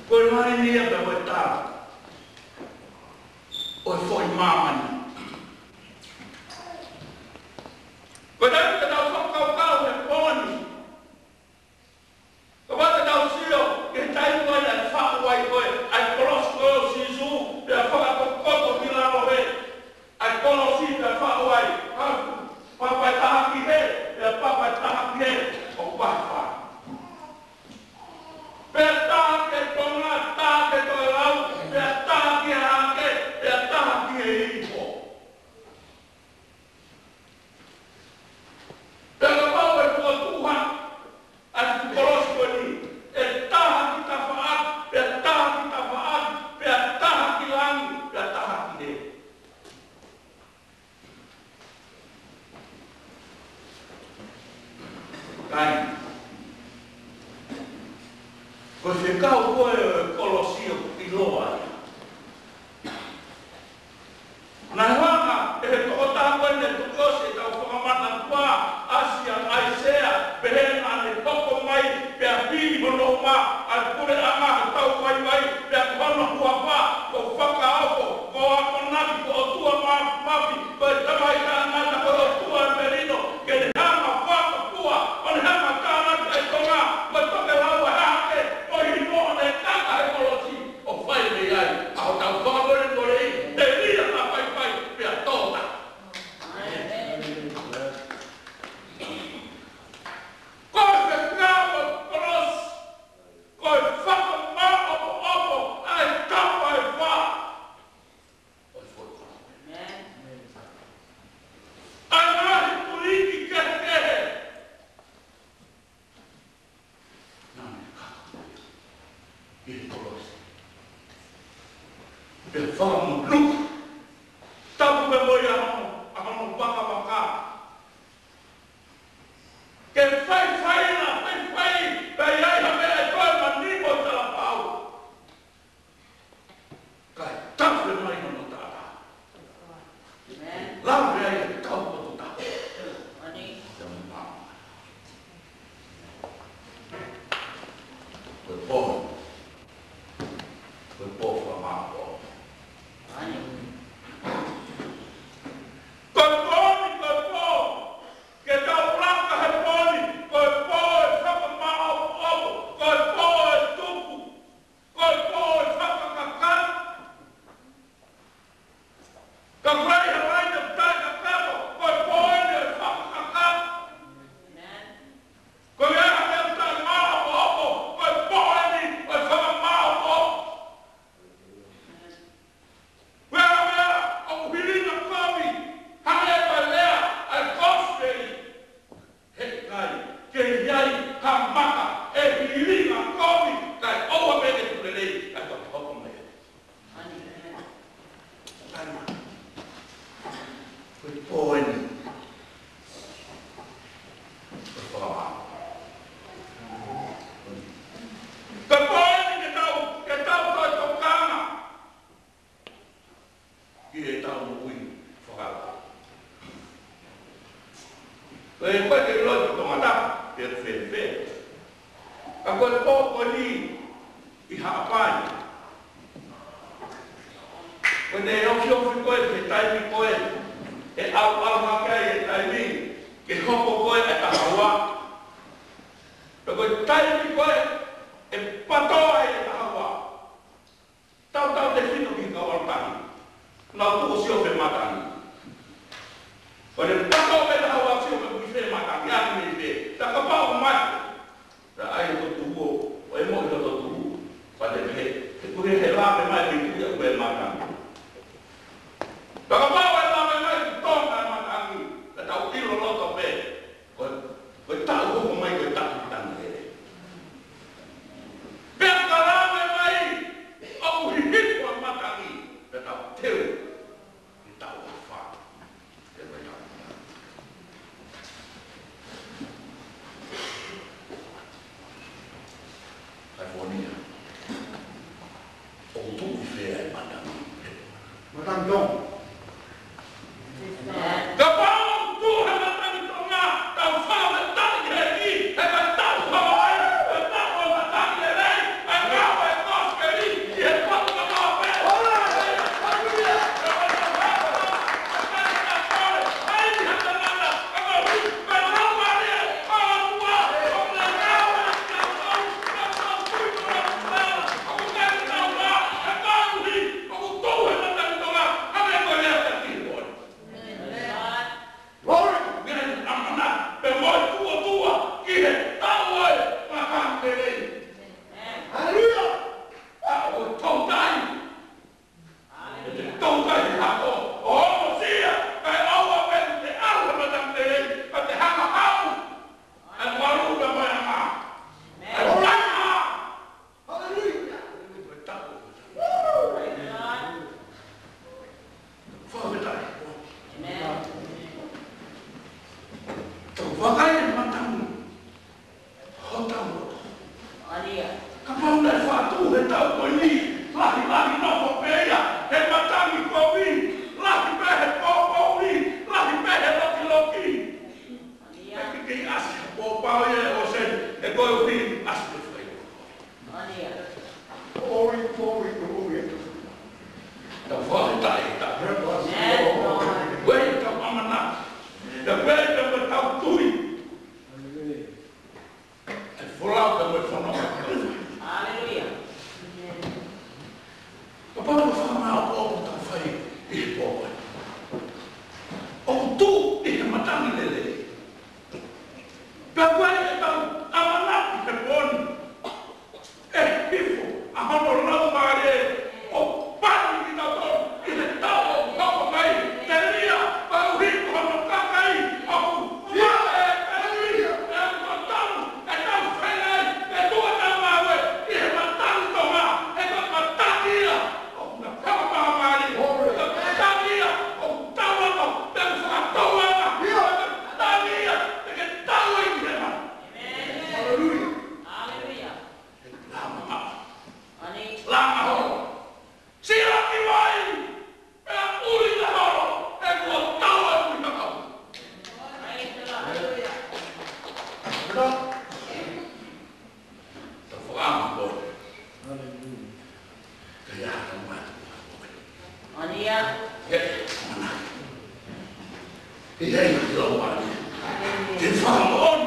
Koe mai nia pe koe tā. Oi foi mamani. Koe tau te tau whakau he pōni. Koe wata tau sio ke tai koe na whakuai koe. Ai kolos koe o sisu pe a whakakokoto ki lalo he. Ai kolosi pe a whakuai. Papai tahaki he. Pe a papai tahaki he. O whakua. Pe a tahake tonga, tahake toi lau. Pe a tahaki hake. Pe a tahaki he ipo. Pe a kapau e tua tuhan. Ai tu kolos koe ni. E tahaki ta whaak. Pe a tahaki ta whaak. Pe a tahaki langi. Pe a tahaki he. Kai. Koe whekau koe o kolosio i loa. Nā hanga e he toko tāko ne tukose tau whakamata kua Asia Aisea pehena ne toko mai pe a pini mono ma al kure anga tau mai mai pe a kono kua pa ko whakaoko ko ako naki ko o tua mafi ko e tamai ka ngata ko o tua merino ke ne hanga whaka kua o ne hanga kānaki ai tonga ko e toke laua hake o hi mo ne kaka e kolosi o whai me ai a o tau whakore kore te ria ta pai pai pe a tōta. Koe whekau o kolos koe whakama opo opo ai kapa e wha. Ai mahi puriki kehe kehe. Nāne kaka i kolos. Pe whakamu luku. Tapu me moi ahono waka waka. Ke whai na, whai, pe iai hame e koe ma nimo tala pau. Kai tapu me mai hono tāta. Lau me ai e kau koto tāta. Te mama. Koe poho. Koe poho whamako. Koe pōni, koe pō, ke tau plaka he pōni, koe pō e whakamao opo, koe pō e tupu, koe pō e whakakakan. Ka kwei he waina tai ka kato, koe pōni e whakakakan. Koe ea me tai mao opo, koe pōni e whakamao opo. Wea mea, o hirina komi, hane pa lea, ai kosveri. He kai, ke iai, ka maka, e hirina komi, kai oa mene kulelei, kai ka poko mea. Kai ma. Koe pōeni. Koe whakama. Koe pōeni ke tau koe tokanga. Ki e tau ui whakara. Koe koe ke loto tongata, pe whewhe. Ka koe pōko ni i haapai. Koe ne ofi koe, ke taimi koe, e au hakai e taimi, ke hoko koe e tahaua. Koe taimi koe, e patoa e tahaua. Tau te whino ki kawartahi. Nau tuko sio pe matani. Koe pato pe tahaua sio pe kuife matani, ani me pe. Ta kapau mati. Ta ai to tuho, o e mo to tuho. Pa te pe, te kure he lape mai pe kuia koe matani. Ta kapau e lape mai pe tonga matani. Ta tau tilo loto pe. Koe tau hoko mai koe tau tangi he. Pea ka lape mai, au hihiko matani. Ta tau teu. Tau wha. Te wai hau. asli foi. Oi. Da foi tá. Vai tá mamana. Da vai tá tá tui. E folau da vai falar. Aleluia. Papa não fala mal o tá foi. E pô. O tu e matando lele. Papa tá amana pe pon. Pifo, a honor não vale. O pai que dá dor, ele dá o papo aí, teria para o rico quando tá aí, o teria, matando, tão feio, tua tamawe, matando tomar, mataria, na cama mari, mataria, tava, mataria, que tava aí, aleluia. Lama holo. Sila ki vai. Pela uli da holo. E kuo taua e kuita kau. Terfaham kau. Kaya kamu kau. Ania. Mana? Iya yang dilawan. Terfaham on.